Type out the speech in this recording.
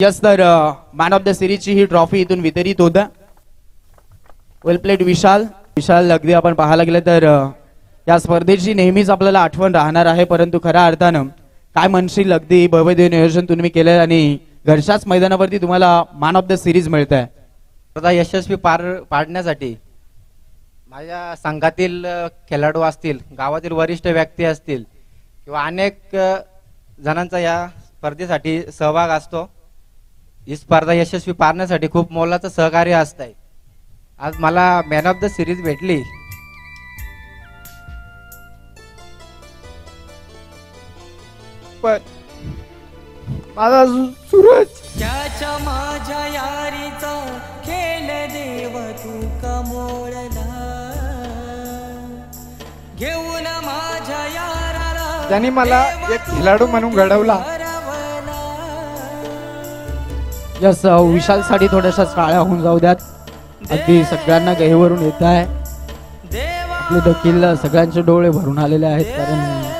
Yes तर man of the सिरीजची ही ट्रॉफी इथून वितरित होत आहे. वेल प्लेड विशाल. विशाल अगदी आपण पाहायला गेलं तर या स्पर्धेची नेहमीच आपल्याला आठवण राहणार आहे, परंतु खऱ्या अर्थानं काय म्हणशील अगदी भव्य नियोजन तुम्ही केलं आणि घरच्याच मैदानावरती तुम्हाला मॅन ऑफ द सिरीज मिळत आहे. स्पर्धा यशस्वी पाडण्यासाठी माझ्या संघातील खेळाडू असतील, गावातील वरिष्ठ व्यक्ती असतील किंवा अनेक जणांचा या स्पर्धेसाठी सहभाग असतो. ही स्पर्धा यशस्वी पाडण्यासाठी खूप मोलाचं सहकार्य असत आहे. आज मला मॅन ऑफ द सिरीज भेटली. पण माझा सूरज त्याच्या माझ्या यारीचा खेळ देव तू कमोळला घेऊन माझ्या याराला त्यांनी मला एक खेळाडू म्हणून घडवला. यस विशाल साठी थोड्याशा काळ्या होऊन जाऊ द्यात. अगदी सगळ्यांना गहेवरून येत आहे. आपले देखील सगळ्यांचे डोळे भरून आलेले आहेत, कारण